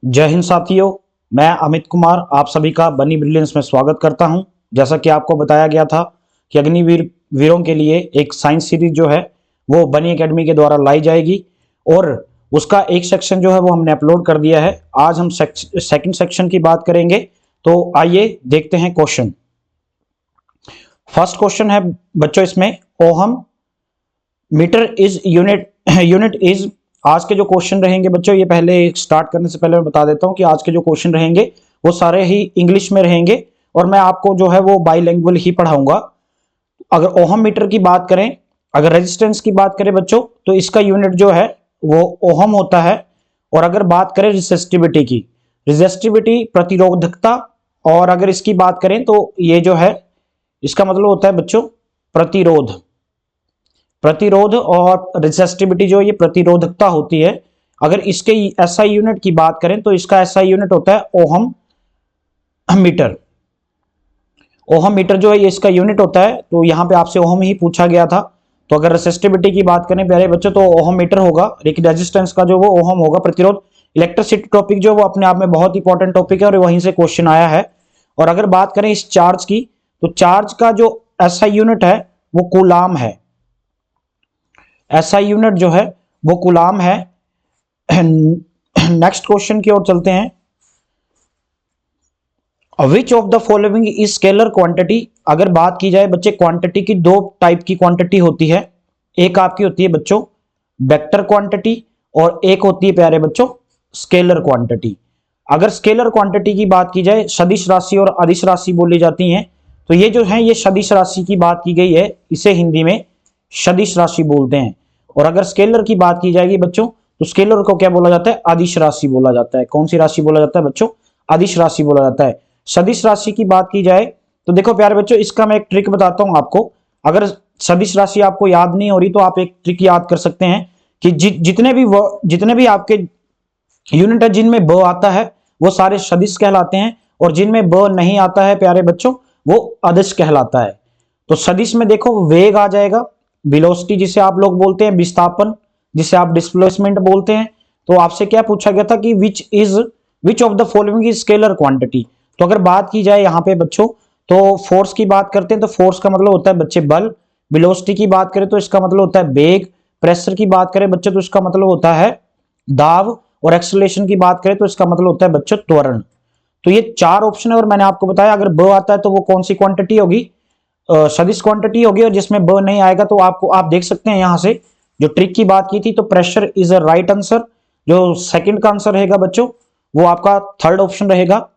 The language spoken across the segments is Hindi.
जय हिंद साथियों, मैं अमित कुमार आप सभी का बनी ब्रिलियंस में स्वागत करता हूं। जैसा कि आपको बताया गया था कि अग्निवीर वीरों के लिए एक साइंस सीरीज जो है वो बनी एकेडमी के द्वारा लाई जाएगी और उसका एक सेक्शन जो है वो हमने अपलोड कर दिया है। आज हम सेकंड सेक्शन की बात करेंगे, तो आइए देखते हैं क्वेश्चन। फर्स्ट क्वेश्चन है बच्चों इसमें, ohm meter is unit unit is. आज के जो क्वेश्चन रहेंगे बच्चों, ये पहले स्टार्ट करने से पहले मैं बता देता हूं कि आज के जो क्वेश्चन रहेंगे वो सारे ही इंग्लिश में रहेंगे और मैं आपको जो है वो बाईलैंग्वेज ही पढ़ाऊंगा। अगर ओहम मीटर की बात करें, अगर रेजिस्टेंस की बात करें बच्चों, तो इसका यूनिट जो है वो ओहम होता है। और अगर बात करें रेजिस्टिविटी की, रेजिस्टिविटी प्रतिरोधकता, और अगर इसकी बात करें तो ये जो है इसका मतलब होता है बच्चों प्रतिरोध। प्रतिरोध और रेजिस्टिविटी जो ये प्रतिरोधकता होती है। अगर इसके एसआई यूनिट की बात करें तो इसका एसआई यूनिट होता है ओहम मीटर। ओहम मीटर जो है ये इसका यूनिट होता है, तो यहां पे आपसे ओहम ही पूछा गया था। तो अगर रेजिस्टिविटी की बात करें प्यारे बच्चों तो ओहम मीटर होगा, लेकिन रेजिस्टेंस का जो वो ओहम होगा। प्रतिरोध, इलेक्ट्रिसिटी टॉपिक जो वो अपने आप में बहुत इंपॉर्टेंट टॉपिक है और वहीं से क्वेश्चन आया है। और अगर बात करें इस चार्ज की, तो चार्ज का जो एसआई यूनिट है वो कूलाम है। एसआई यूनिट जो है वो कूलाम है। नेक्स्ट क्वेश्चन की ओर चलते हैं। Which of the following is scalar quantity. अगर बात की जाए बच्चे, क्वांटिटी की दो टाइप की क्वांटिटी होती है। एक आपकी होती है बच्चों वेक्टर क्वांटिटी और एक होती है प्यारे बच्चों स्केलर क्वांटिटी। अगर स्केलर क्वांटिटी की बात की जाए, सदिश राशि और अदिश राशि बोली जाती हैं। तो ये जो है ये सदिश राशि की बात की गई है, इसे हिंदी में सदिश राशि बोलते हैं। और अगर स्केलर की बात की जाएगी बच्चों, तो स्केलर को क्या बोला जाता है? अदिश राशि बोला जाता है। कौन सी राशि बोला जाता है बच्चों? अदिश राशि बोला जाता है। सदिश राशि की बात की जाए तो देखो प्यारे बच्चों, इसका मैं एक ट्रिक बताता हूं आपको। अगर सदिश राशि आपको याद नहीं हो रही तो आप एक ट्रिक याद कर सकते हैं कि जितने भी आपके यूनिट है जिनमें ब आता है वो सारे सदिश कहलाते हैं, और जिनमें ब नहीं आता है प्यारे बच्चों वो अदिश कहलाता है। तो सदिश में देखो वेग आ जाएगा, वेलोसिटी जिसे आप लोग बोलते हैं, विस्थापन जिसे आप डिस्प्लेसमेंट बोलते हैं। तो आपसे क्या पूछा गया था कि which of the following is scalar quantity. तो अगर बात की जाए यहाँ पे बच्चों, तो फोर्स की बात करते हैं तो फोर्स का मतलब होता है बच्चे बल। वेलोसिटी की बात करें तो इसका मतलब होता है वेग। प्रेशर की बात करें बच्चे तो इसका मतलब होता है दाब। और एक्सेलरेशन की बात करें तो इसका मतलब होता है बच्चों त्वरण। तो ये चार ऑप्शन है और मैंने आपको बताया अगर ब आता है तो वो कौन सी क्वांटिटी होगी? सदिश क्वांटिटी होगी। और जिसमें ब नहीं आएगा तो आप देख सकते हैं यहां से जो ट्रिक की बात की थी, तो pressure is a right answer. जो सेकंड का आंसर रहेगा बच्चों वो आपका थर्ड ऑप्शन रहेगा।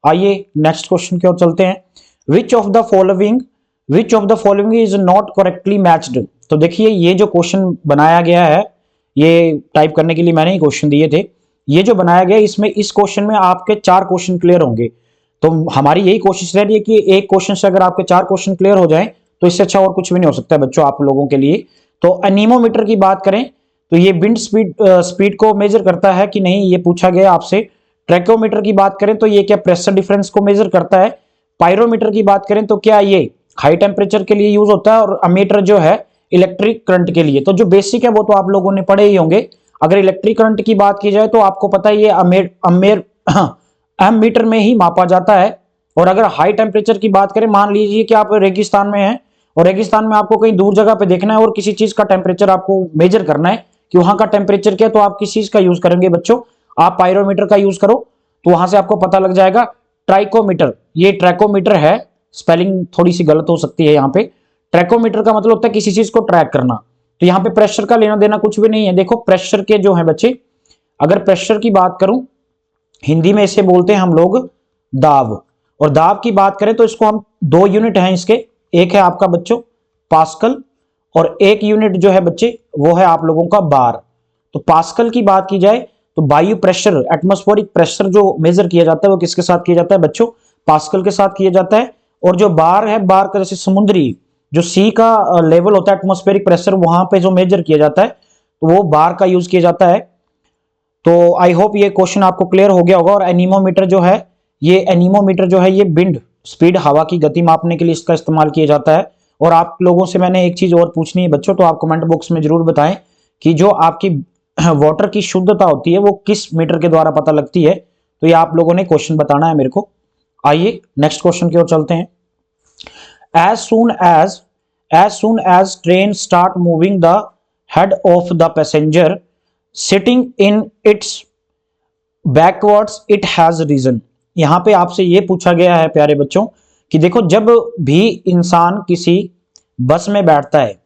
आइए नेक्स्ट क्वेश्चन की ओर चलते हैं। Which of the following is not correctly matched. तो देखिए ये जो क्वेश्चन बनाया गया है, ये टाइप करने के लिए मैंने ही क्वेश्चन दिए थे। ये जो बनाया गया इसमें, इस क्वेश्चन में आपके चार क्वेश्चन क्लियर होंगे। तो हमारी यही कोशिश रह रही है कि एक क्वेश्चन से अगर आपके चार क्वेश्चन क्लियर हो जाए तो इससे अच्छा और कुछ भी नहीं हो सकता है बच्चों आप लोगों के लिए। तो एनीमोमीटर की बात करें तो ये विंड स्पीड को मेजर करता है कि नहीं, ये पूछा गया आपसे। ट्रैकोमीटर की बात करें तो ये क्या प्रेशर डिफरेंस को मेजर करता है। पायरोमीटर की बात करें तो क्या ये हाई टेम्परेचर के लिए यूज होता है। और अमीटर जो है इलेक्ट्रिक करंट के लिए। तो जो बेसिक है वो तो आप लोगों ने पढ़े ही होंगे। अगर इलेक्ट्रिक करंट की बात की जाए तो आपको पता है ये एम मीटर में ही मापा जाता है। और अगर हाई टेम्परेचर की बात करें, मान लीजिए कि आप रेगिस्तान में हैं और रेगिस्तान में आपको कहीं दूर जगह पे देखना है और किसी चीज का टेम्परेचर आपको मेजर करना है कि वहां का टेम्परेचर क्या है, तो आप किस चीज का यूज करेंगे बच्चों? आप पायरोमीटर का यूज करो, तो वहां से आपको पता लग जाएगा। ट्राइकोमीटर, ये ट्रैकोमीटर है, स्पेलिंग थोड़ी सी गलत हो सकती है यहाँ पे। ट्रैकोमीटर का मतलब होता है किसी चीज को ट्रैक करना। तो यहाँ पे प्रेशर का लेना देना कुछ भी नहीं है। देखो प्रेशर के जो है बच्चे, अगर प्रेशर की बात करूं, हिंदी में इसे बोलते हैं हम लोग दाब। और दाब की बात करें तो इसको हम दो यूनिट हैं इसके, एक है आपका बच्चों पास्कल और एक यूनिट जो है बच्चे वो है आप लोगों का बार। तो पास्कल की बात की जाए तो वायु प्रेशर, एटमॉस्फेरिक प्रेशर जो मेजर किया जाता है वो किसके साथ किया जाता है बच्चों? पास्कल के साथ किया जाता है। और जो बार है, बार का जैसे समुद्री जो सी का लेवल होता है एटमॉस्फेरिक प्रेशर, वहां पे जो मेजर किया जाता है तो वो बार का यूज किया जाता है। तो आई होप ये क्वेश्चन आपको क्लियर हो गया होगा। और एनीमोमीटर जो है, ये विंड स्पीड, हवा की गति मापने के लिए इसका इस्तेमाल किया जाता है। और आप लोगों से मैंने एक चीज और पूछनी है बच्चों, तो आप कमेंट बॉक्स में जरूर बताएं कि जो आपकी वाटर की शुद्धता होती है वो किस मीटर के द्वारा पता लगती है। तो ये आप लोगों ने क्वेश्चन बताना है मेरे को। आइए नेक्स्ट क्वेश्चन की ओर चलते हैं। as soon as train start moving, the head of the passenger sitting in its backwards it has risen। यहां पे आपसे ये पूछा गया है प्यारे बच्चों कि देखो, जब भी इंसान किसी बस में बैठता है,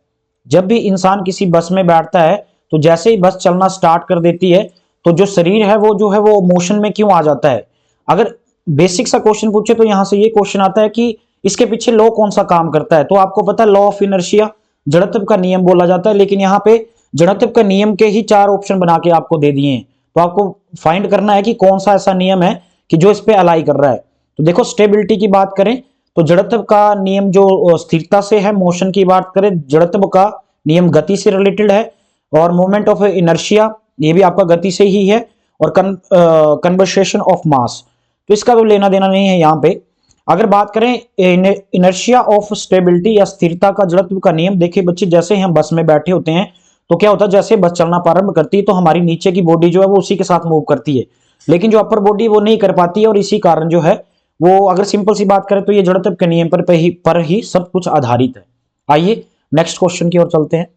जब भी इंसान किसी बस में बैठता है तो जैसे ही बस चलना स्टार्ट कर देती है तो जो शरीर है वो जो है वो मोशन में क्यों आ जाता है। अगर बेसिक सा क्वेश्चन पूछे तो यहां से ये क्वेश्चन आता है कि इसके पीछे लॉ कौन सा काम करता है। तो आपको पता है लॉ ऑफ इनर्शिया, जड़त्व का नियम बोला जाता है, लेकिन यहाँ पे जड़त्व का नियम के ही 4 ऑप्शन बना के आपको दे दिए हैं। तो आपको फाइंड करना है कि कौन सा ऐसा नियम है कि जो इस पे अलाई कर रहा है। तो देखो, स्टेबिलिटी की बात करें तो जड़त्व का नियम जो स्थिरता से है, मोशन की बात करें जड़त्व का नियम गति से रिलेटेड है, और मोमेंट ऑफ इनर्शिया ये भी आपका गति से ही है, और कन्वर्सेशन ऑफ मास तो इसका तो लेना देना नहीं है यहाँ पे। अगर बात करें इनर्शिया ऑफ स्टेबिलिटी या स्थिरता का जड़त्व का नियम, देखिए बच्चे जैसे ही हम बस में बैठे होते हैं तो क्या होता है, जैसे बस चलना प्रारंभ करती है तो हमारी नीचे की बॉडी जो है वो उसी के साथ मूव करती है, लेकिन जो अपर बॉडी वो नहीं कर पाती है, और इसी कारण जो है वो, अगर सिंपल सी बात करें तो ये जड़त्व के नियम पर ही सब कुछ आधारित है। आइए नेक्स्ट क्वेश्चन की ओर चलते हैं।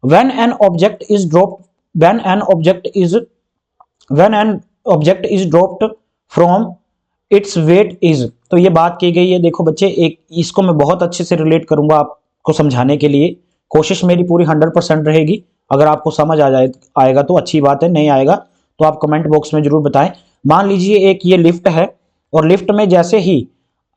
when an object is dropped when an object is dropped from its weight is, तो ये बात की गई है। देखो बच्चे, एक इसको मैं बहुत अच्छे से रिलेट करूंगा आपको समझाने के लिए, कोशिश मेरी पूरी 100% रहेगी। अगर आपको समझ आएगा तो अच्छी बात है, नहीं आएगा तो आप कमेंट बॉक्स में जरूर बताएं। मान लीजिए एक ये लिफ्ट है, और लिफ्ट में जैसे ही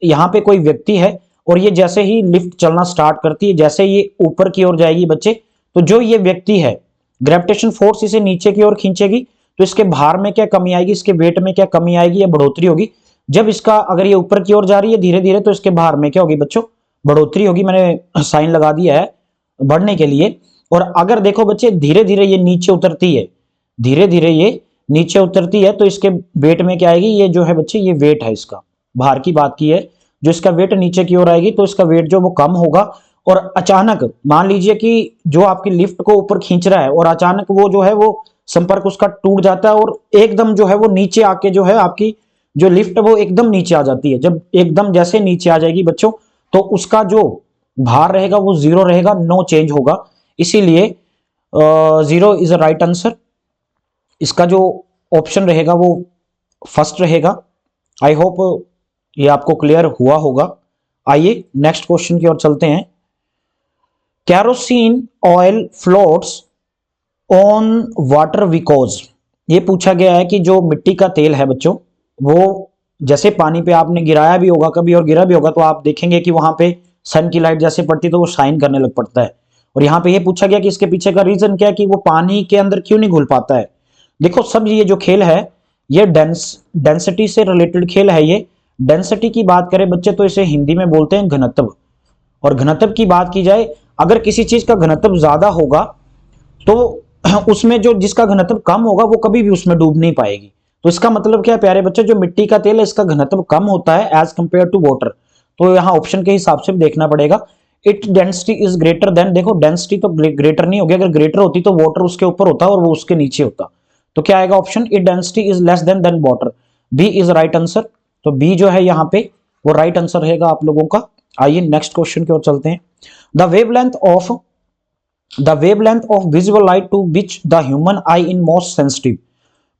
यहाँ पे कोई व्यक्ति है, और ये जैसे ही लिफ्ट चलना स्टार्ट करती है, जैसे ये ऊपर की ओर जाएगी बच्चे, तो जो ये व्यक्ति है ग्रेविटेशन फोर्स इसे नीचे की ओर खींचेगी, तो इसके भार में क्या कमी आएगी, इसके वेट में क्या कमी आएगी या बढ़ोतरी होगी। जब इसका, अगर ये ऊपर की ओर जा रही है धीरे धीरे, तो इसके भार में क्या होगी बच्चों, बढ़ोतरी होगी। मैंने साइन लगा दिया है बढ़ने के लिए। और अगर देखो बच्चे धीरे धीरे ये नीचे उतरती है, धीरे धीरे ये नीचे उतरती है, तो इसके वेट में क्या आएगी, ये जो है बच्चे ये वेट है, इसका भार की बात की है, जो इसका वेट नीचे की ओर आएगी तो इसका वेट जो वो कम होगा। और अचानक मान लीजिए कि जो आपकी लिफ्ट को ऊपर खींच रहा है, और अचानक वो जो है वो संपर्क उसका टूट जाता है, और एकदम जो है वो नीचे आके जो है आपकी जो लिफ्ट वो एकदम नीचे आ जाती है। जब एकदम जैसे नीचे आ जाएगी बच्चों, तो उसका जो भार रहेगा वो 0 रहेगा, नो चेंज होगा। इसीलिए 0 इज अ राइट आंसर। इसका जो ऑप्शन रहेगा वो फर्स्ट रहेगा। आई होप ये आपको क्लियर हुआ होगा। आइए नेक्स्ट क्वेश्चन की ओर चलते हैं। Kerosene oil floats on water because, ये पूछा गया है कि जो मिट्टी का तेल है बच्चों, वो जैसे पानी पे आपने गिराया भी होगा कभी और गिरा भी होगा, तो आप देखेंगे कि वहां पे सन की लाइट जैसे पड़ती तो वो शाइन करने लग पड़ता है। और यहाँ पे ये पूछा गया कि इसके पीछे का रीजन क्या है, कि वो पानी के अंदर क्यों नहीं घुल पाता है। देखो सब ये जो खेल है ये डेंसिटी से रिलेटेड खेल है। ये डेंसिटी की बात करें बच्चे तो इसे हिंदी में बोलते हैं घनत्व। और घनत्व की बात की जाए, अगर किसी चीज का घनत्व ज्यादा होगा तो उसमें जो जिसका घनत्व कम होगा वो कभी भी उसमें डूब नहीं पाएगी। तो इसका मतलब क्या है प्यारे बच्चे, जो मिट्टी का तेल है इसका घनत्व कम होता है एज कंपेयर टू वाटर। तो यहाँ ऑप्शन के हिसाब से भी देखना पड़ेगा। It density is greater than, देखो डेंसिटी तो ग्रेटर नहीं होगी, अगर ग्रेटर होती तो वाटर उसके ऊपर होता और वो उसके नीचे होता। तो क्या आएगा option, it density is less than water. B is right answer. तो बी जो है यहाँ पे वो राइट आंसर रहेगा आप लोगों का। आइए नेक्स्ट क्वेश्चन की ओर चलते हैं। The wavelength of visible light to which the human eye in most sensitive.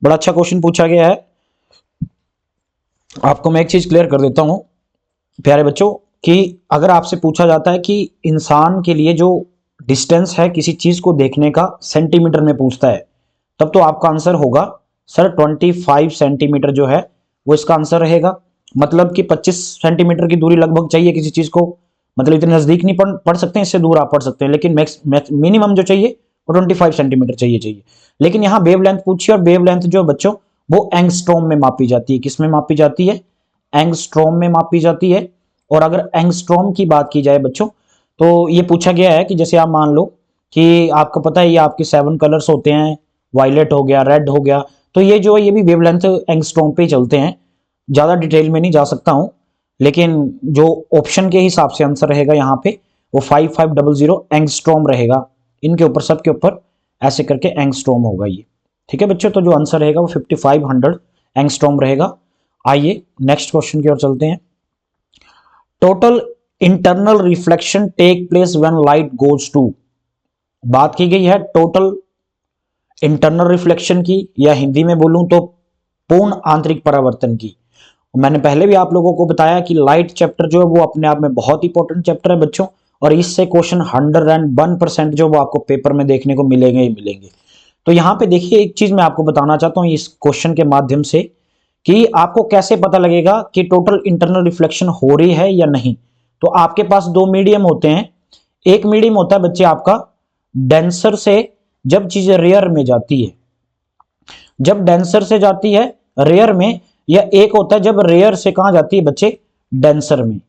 बड़ा अच्छा क्वेश्चन पूछा गया है। आपको मैं एक चीज क्लियर कर देता हूं प्यारे बच्चों, कि अगर आपसे पूछा जाता है कि इंसान के लिए जो डिस्टेंस है किसी चीज को देखने का सेंटीमीटर में पूछता है, तब तो आपका आंसर होगा सर 25 सेंटीमीटर जो है वो इसका आंसर रहेगा। मतलब कि 25 सेंटीमीटर की दूरी लगभग चाहिए किसी चीज को, मतलब इतने नजदीक नहीं पढ़ सकते, इससे दूर आप पढ़ सकते हैं, लेकिन मिनिमम जो चाहिए वो 25 सेंटीमीटर चाहिए। लेकिन यहाँ वेवलेंथ पूछिए, और वेवलेंथ जो बच्चों वो एंगस्ट्रॉम में मापी जाती है। किस में मापी जाती है, एंगस्ट्रॉम में मापी जाती है। और अगर एंगस्ट्रॉम की बात की जाए बच्चों, तो ये पूछा गया है कि जैसे आप मान लो कि आपको पता है ये आपके 7 कलर्स होते हैं, वायलेट हो गया, रेड हो गया, तो ये जो है ये भी वेवलेंथ एंगस्ट्रॉम पे ही चलते हैं। ज्यादा डिटेल में नहीं जा सकता हूं, लेकिन जो ऑप्शन के हिसाब से आंसर रहेगा यहाँ पे वो 5500 एंगस्ट्रॉम रहेगा। इनके ऊपर सबके ऊपर ऐसे करके एंगस्ट्रॉम होगा ये, ठीक है बच्चों। तो जो आंसर रहेगा वो 5500 एंगस्ट्रॉम रहेगा। आइए नेक्स्ट क्वेश्चन की ओर चलते हैं। Total internal reflection take place when light goes to, बात की गई है टोटल इंटरनल रिफ्लेक्शन की, या हिंदी में बोलूं तो पूर्ण आंतरिक परावर्तन की। मैंने पहले भी आप लोगों को बताया कि लाइट चैप्टर जो है वो अपने आप में बहुत इंपॉर्टेंट चैप्टर है बच्चों, और इससे क्वेश्चन 101% जो वो आपको पेपर में देखने को मिलेंगे ही मिलेंगे। तो यहाँ पे देखिए एक चीज मैं आपको बताना चाहता हूँ इस क्वेश्चन के माध्यम से, कि आपको कैसे पता लगेगा कि टोटल इंटरनल रिफ्लेक्शन हो रही है या नहीं। तो आपके पास दो मीडियम होते हैं। एक मीडियम होता है बच्चे आपका डेंसर से जब चीजें रेयर में जाती है, जब डेंसर से जाती है रेयर में, या एक होता है जब रेयर से कहां जाती है बच्चे, डेंसर में।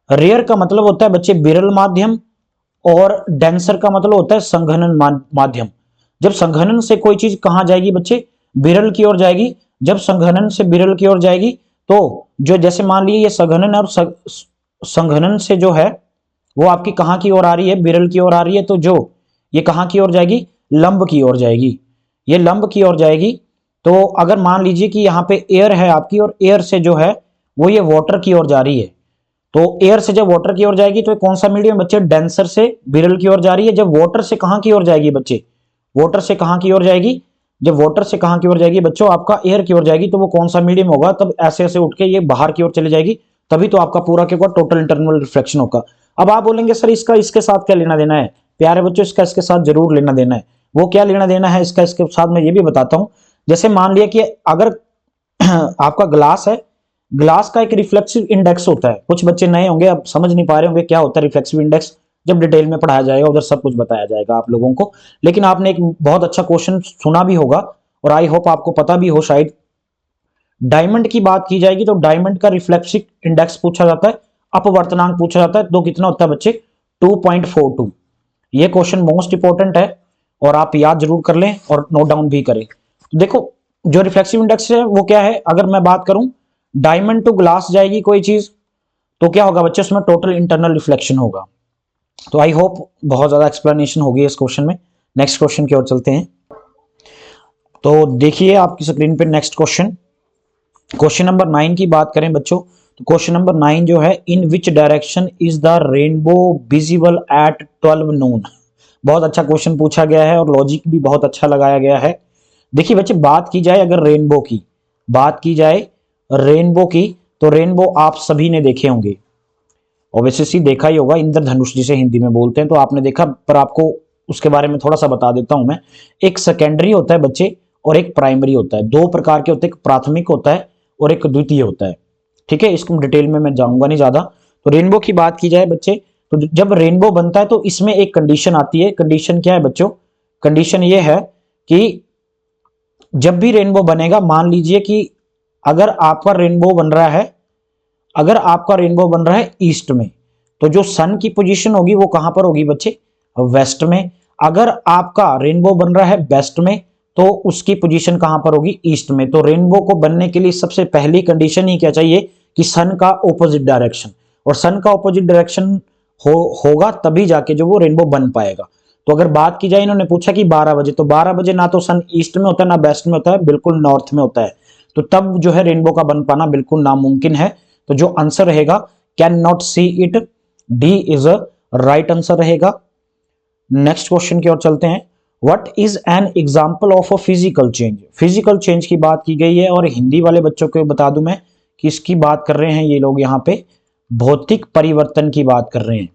रेयर का मतलब होता है बच्चे विरल माध्यम, और डेंसर का मतलब होता है संघनन माध्यम। जब संघनन से कोई चीज कहां जाएगी बच्चे, विरल की ओर जाएगी। जब संघनन से विरल की ओर जाएगी तो जो जैसे मान लीजिए ये संघनन और संघनन से जो है वो आपकी कहां की ओर आ रही है, विरल की ओर आ रही है, तो जो ये कहां की ओर जाएगी, लंब की ओर जाएगी, ये लंब की ओर जाएगी। तो अगर मान लीजिए कि यहाँ पे एयर है आपकी, और एयर से जो है वो ये वाटर की ओर जा रही है, तो एयर से जब वाटर की ओर जाएगी तो कौन सा मीडियम बच्चे, डेंसर से विरल की ओर जा रही है। जब वाटर से कहां की ओर जाएगी बच्चे, वाटर से कहां की ओर जाएगी, जब वाटर से कहां की ओर जाएगी बच्चों, आपका एयर की ओर जाएगी, तो वो कौन सा मीडियम होगा, तब ऐसे ऐसे उठ के ये बाहर की ओर चली जाएगी, तभी तो आपका पूरा क्या होगा, टोटल इंटरनल रिफ्लेक्शन होगा। अब आप बोलेंगे सर इसका इसके साथ क्या लेना देना है, प्यारे बच्चों इसका इसके साथ जरूर लेना देना है। वो क्या लेना देना है इसका इसके साथ मैं ये भी बताता हूं। जैसे मान लिया कि अगर आपका ग्लास है, ग्लास का एक रिफ्लेक्सिव इंडेक्स होता है। कुछ बच्चे नए होंगे, अब समझ नहीं पा रहे होंगे क्या होता है रिफ्लेक्सिव इंडेक्स, जब डिटेल में पढ़ाया जाएगा उधर सब कुछ बताया जाएगा आप लोगों को। लेकिन आपने एक बहुत अच्छा क्वेश्चन सुना भी होगा, और आई होप आपको पता भी हो शायद। डायमंड की बात की जाएगी तो डायमंड का रिफ्लेक्सिव इंडेक्स पूछा जाता है, अपवर्तनांक पूछा जाता है, तो कितना होता है बच्चे, 2.42। ये क्वेश्चन मोस्ट इंपोर्टेंट है और आप याद जरूर कर लें और नोट डाउन भी करें। तो देखो जो रिफ्लेक्सिव इंडेक्स है वो क्या है, अगर मैं बात करूं डायमंड टू ग्लास जाएगी कोई चीज, तो क्या होगा बच्चे, उसमें टोटल इंटरनल रिफ्लेक्शन होगा। तो आई होप बहुत ज्यादा एक्सप्लेनेशन होगी इस क्वेश्चन में। नेक्स्ट क्वेश्चन की ओर चलते हैं। तो देखिए आपकी स्क्रीन पे नेक्स्ट क्वेश्चन, क्वेश्चन नंबर 9 की बात करें बच्चों, तो क्वेश्चन नंबर 9 जो है, in which direction is the rainbow visible at 12 noon. बहुत अच्छा क्वेश्चन पूछा गया है और लॉजिक भी बहुत अच्छा लगाया गया है। देखिए बच्चे बात की जाए अगर रेनबो की, बात की जाए रेनबो की, तो रेनबो आप सभी ने देखे होंगे, ऑब्वियसली देखा ही होगा, इंद्रधनुष जिसे हिंदी में बोलते हैं, तो आपने देखा, पर आपको उसके बारे में थोड़ा सा बता देता हूं मैं। एक सेकेंडरी होता है बच्चे और एक प्राइमरी होता है, दो प्रकार के होते हैं, एक प्राथमिक होता है और एक द्वितीय होता है। ठीक है, इसको डिटेल में मैं जाऊंगा नहीं ज्यादा। तो रेनबो की बात की जाए बच्चे, तो जब रेनबो बनता है तो इसमें एक कंडीशन आती है। कंडीशन क्या है बच्चों, कंडीशन ये है कि जब भी रेनबो बनेगा, मान लीजिए कि अगर आपका रेनबो बन रहा है, अगर आपका रेनबो बन रहा है ईस्ट में, तो जो सन की पोजीशन होगी वो कहां पर होगी बच्चे, वेस्ट में। अगर आपका रेनबो बन रहा है वेस्ट में, तो उसकी पोजीशन कहां पर होगी, ईस्ट में। तो रेनबो को बनने के लिए सबसे पहली कंडीशन ही क्या चाहिए कि सन का ऑपोजिट डायरेक्शन, और सन का ऑपोजिट डायरेक्शन होगा तभी जाके जो वो रेनबो बन पाएगा। तो अगर बात की जाए, इन्होंने पूछा कि 12 बजे, तो 12 बजे ना तो सन ईस्ट में होता है ना वेस्ट में होता है, बिल्कुल नॉर्थ में होता है, तो तब जो है रेनबो का बन पाना बिल्कुल नामुमकिन है। तो जो आंसर रहेगा can not see it, D is a right answer रहेगा। नेक्स्ट क्वेश्चन की ओर चलते हैं। What is an example of a physical change, physical change की बात की गई है, और हिंदी वाले बच्चों को बता दूं मैं कि इसकी बात कर रहे हैं ये लोग यहाँ पे भौतिक परिवर्तन की बात कर रहे हैं।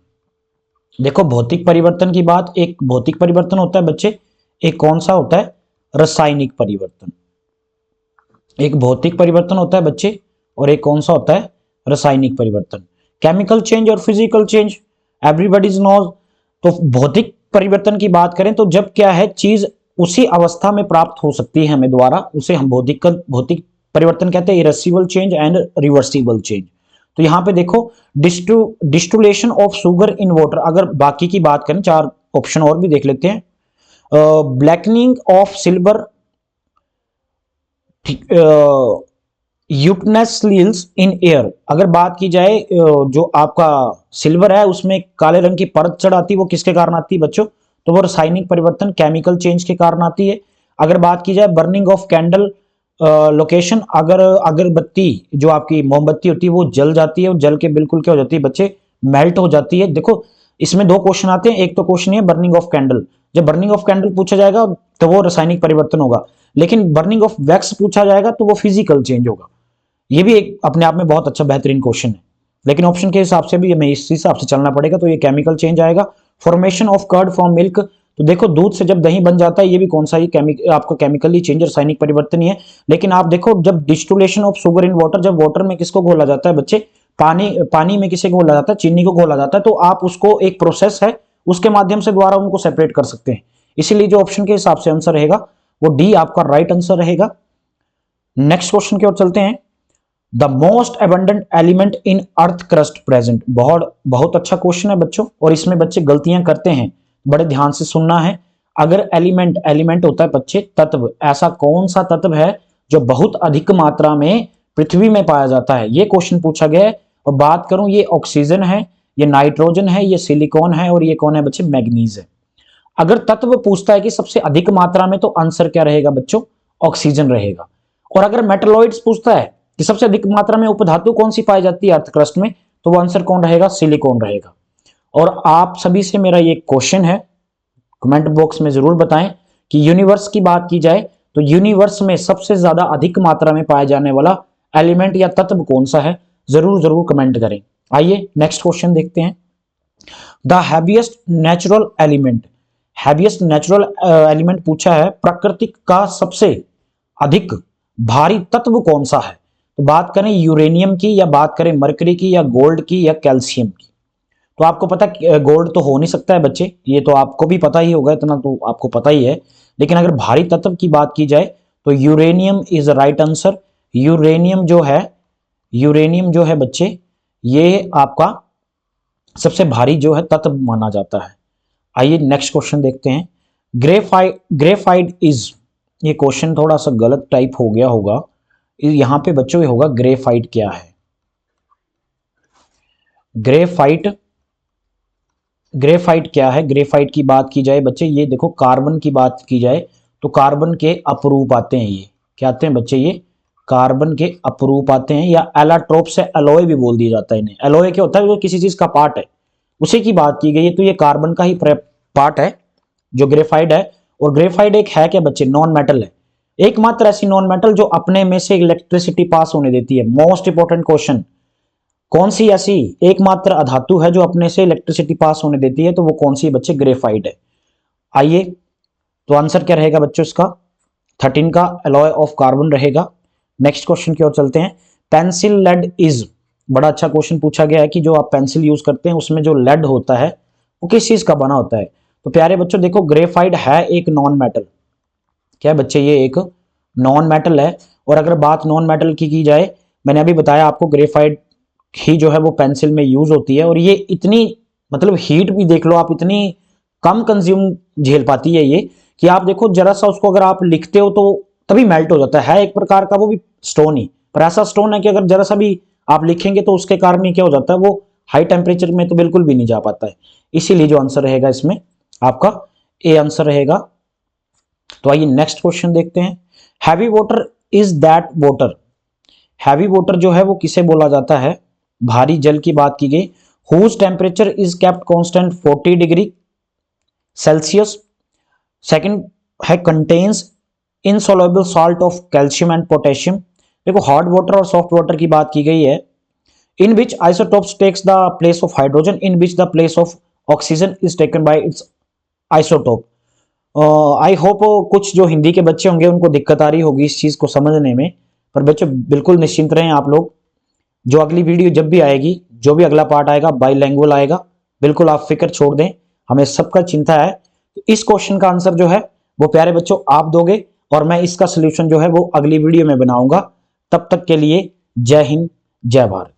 देखो भौतिक परिवर्तन की बात, एक भौतिक परिवर्तन होता है बच्चे, एक कौन सा होता है, रासायनिक परिवर्तन। एक भौतिक परिवर्तन होता है बच्चे और एक कौन सा होता है, रासायनिक परिवर्तन। केमिकल चेंज और फिजिकल चेंज एवरीबॉडीज नोज। तो भौतिक परिवर्तन की बात करें तो जब क्या है, चीज उसी अवस्था में प्राप्त हो सकती है हमें द्वारा, उसे हम भौतिक परिवर्तन कहते हैं, irreversible change and reversible change. तो यहां पे देखो distillation of sugar in water, अगर बाकी की बात करें, चार ऑप्शन और भी देख लेते हैं। ब्लैकनिंग ऑफ सिल्वर, यूटनेस्लिल्स इन एयर, अगर बात की जाए जो आपका सिल्वर है उसमें काले रंग की परत चढ़ आती है, वो किसके कारण आती है बच्चों, तो वो रासायनिक परिवर्तन केमिकल चेंज के कारण आती है। अगर बात की जाए बर्निंग ऑफ कैंडल लोकेशन, अगर अगरबत्ती जो आपकी मोमबत्ती होती है वो जल जाती है, और जल के बिल्कुल क्या हो जाती है बच्चे, मेल्ट हो जाती है। देखो इसमें दो क्वेश्चन आते हैं, एक तो क्वेश्चन है बर्निंग ऑफ कैंडल, जब बर्निंग ऑफ कैंडल पूछा जाएगा तो वो रासायनिक परिवर्तन होगा, लेकिन बर्निंग ऑफ वैक्स पूछा जाएगा तो वो फिजिकल चेंज होगा। ये भी एक अपने आप में बहुत अच्छा बेहतरीन क्वेश्चन है, लेकिन ऑप्शन के हिसाब से भी हमें इस हिसाब से चलना पड़ेगा, तो ये केमिकल चेंज आएगा। Formation of curd from milk, तो देखो दूध से जब दही बन जाता है, ये भी कौन सा ही आपका केमिकली चेंज, रासायनिक परिवर्तन ही है। लेकिन आप देखो जब distillation of sugar in water, जब वाटर में किसको घोला जाता है बच्चे, पानी में किसे घोला जाता है, चीनी को घोला जाता है, तो आप उसको एक प्रोसेस है उसके माध्यम से द्वारा उनको सेपरेट कर सकते हैं। इसीलिए जो ऑप्शन के हिसाब से आंसर रहेगा वो डी आपका राइट आंसर रहेगा। नेक्स्ट क्वेश्चन की ओर चलते हैं। The most abundant element in earth crust present, बहुत अच्छा क्वेश्चन है बच्चों, और इसमें बच्चे गलतियां करते हैं, बड़े ध्यान से सुनना है। अगर एलिमेंट होता है बच्चे तत्व, ऐसा कौन सा तत्व है जो बहुत अधिक मात्रा में पृथ्वी में पाया जाता है, ये क्वेश्चन पूछा गया है। और बात करूं, ये ऑक्सीजन है, ये नाइट्रोजन है, ये सिलिकॉन है, और ये कौन है बच्चे, मैग्नीज है। अगर तत्व पूछता है कि सबसे अधिक मात्रा में, तो आंसर क्या रहेगा बच्चों, ऑक्सीजन रहेगा। और अगर मेटलॉइड्स पूछता है कि सबसे अधिक मात्रा में उपधातु कौन सी पाई जाती है अर्थ क्रस्ट में, तो वो आंसर कौन रहेगा, सिलिकॉन रहेगा। और आप सभी से मेरा ये क्वेश्चन है, कमेंट बॉक्स में जरूर बताएं कि यूनिवर्स की बात की जाए तो यूनिवर्स में सबसे ज्यादा अधिक मात्रा में पाया जाने वाला एलिमेंट या तत्व कौन सा है, जरूर जरूर कमेंट करें। आइए नेक्स्ट क्वेश्चन देखते हैं। The heaviest natural element, heaviest natural element पूछा है, प्राकृतिक का सबसे अधिक भारी तत्व कौन सा है। तो बात करें यूरेनियम की, या बात करें मरकरी की, या गोल्ड की, या कैल्शियम की। तो आपको पता गोल्ड तो हो नहीं सकता है बच्चे, ये तो आपको भी पता ही होगा, इतना तो आपको पता ही है। लेकिन अगर भारी तत्व की बात की जाए तो uranium is right answer. Uranium जो है बच्चे, ये आपका सबसे भारी जो है तत्व माना जाता है। आइए नेक्स्ट क्वेश्चन देखते हैं। ग्रेफाइट इज, ये क्वेश्चन थोड़ा सा गलत टाइप हो गया होगा, यहां पे बच्चों ये होगा ग्रेफाइट क्या है। ग्रेफाइट क्या है, ग्रेफाइट की बात की जाए बच्चे, ये देखो कार्बन की बात की जाए तो कार्बन के अपरूप आते हैं, ये क्या आते हैं बच्चे, ये कार्बन के अपरूप आते हैं, या एलाट्रोप से एलॉय भी बोल दिया जाता है इन्हें। एलॉय क्या होता है, वो किसी चीज का पार्ट है, उसी की बात की गई है, तो ये कार्बन का ही पार्ट है जो ग्रेफाइट है। और ग्रेफाइट एक है क्या बच्चे, नॉन मेटल है, एकमात्र ऐसी नॉन मेटल जो अपने में से इलेक्ट्रिसिटी पास होने देती है। मोस्ट इंपॉर्टेंट क्वेश्चन, कौन सी ऐसी एकमात्र अधातु है जो अपने से इलेक्ट्रिसिटी पास होने देती है, तो वो कौन सी बच्चे, ग्रेफाइट है। आइए तो आंसर क्या रहेगा बच्चों इसका, 13 का एलॉय ऑफ कार्बन रहेगा। नेक्स्ट क्वेश्चन की ओर चलते हैं। पेंसिल लेड इज, बड़ा अच्छा क्वेश्चन पूछा गया है कि जो आप पेंसिल यूज करते हैं उसमें जो लेड होता है वो किस चीज का बना होता है। तो प्यारे बच्चों देखो, ग्रेफाइट है एक नॉन मेटल, क्या बच्चे, ये एक नॉन मेटल है। और अगर बात नॉन मेटल की जाए, मैंने अभी बताया आपको, ग्रेफाइट ही जो है वो पेंसिल में यूज होती है, और ये इतनी मतलब हीट भी देख लो आप, इतनी कम कंज्यूम झेल पाती है ये, कि आप देखो जरा सा उसको अगर आप लिखते हो तो तभी मेल्ट हो जाता है एक प्रकार का, वो भी स्टोन ही, पर ऐसा स्टोन है कि अगर जरा सा भी आप लिखेंगे तो उसके कारण ही क्या हो जाता है, वो हाई टेम्परेचर में तो बिल्कुल भी नहीं जा पाता है। इसीलिए जो आंसर रहेगा इसमें आपका ए आंसर रहेगा। तो आइए नेक्स्ट क्वेश्चन देखते हैं। Heavy water is that water, heavy water जो है वो किसे बोला जाता है, भारी जल की बात की गई। Whose temperature is kept constant 40 degree Celsius. Second है contains insoluble salt of calcium and potassium. देखो हार्ड वाटर और सॉफ्ट वाटर की बात की गई है। In which isotopes takes the place of hydrogen, in which the place of oxygen is taken by its isotope. I hope कुछ जो हिंदी के बच्चे होंगे उनको दिक्कत आ रही होगी इस चीज को समझने में, पर बच्चों बिल्कुल निश्चिंत रहें आप लोग, जो अगली वीडियो जब भी आएगी, जो भी अगला पार्ट आएगा बाइलैंग्वेज आएगा, बिल्कुल आप फिक्र छोड़ दें, हमें सबका चिंता है। तो इस क्वेश्चन का आंसर जो है वो प्यारे बच्चों आप दोगे, और मैं इसका सोल्यूशन जो है वो अगली वीडियो में बनाऊंगा। तब तक के लिए जय हिंद, जय भारत।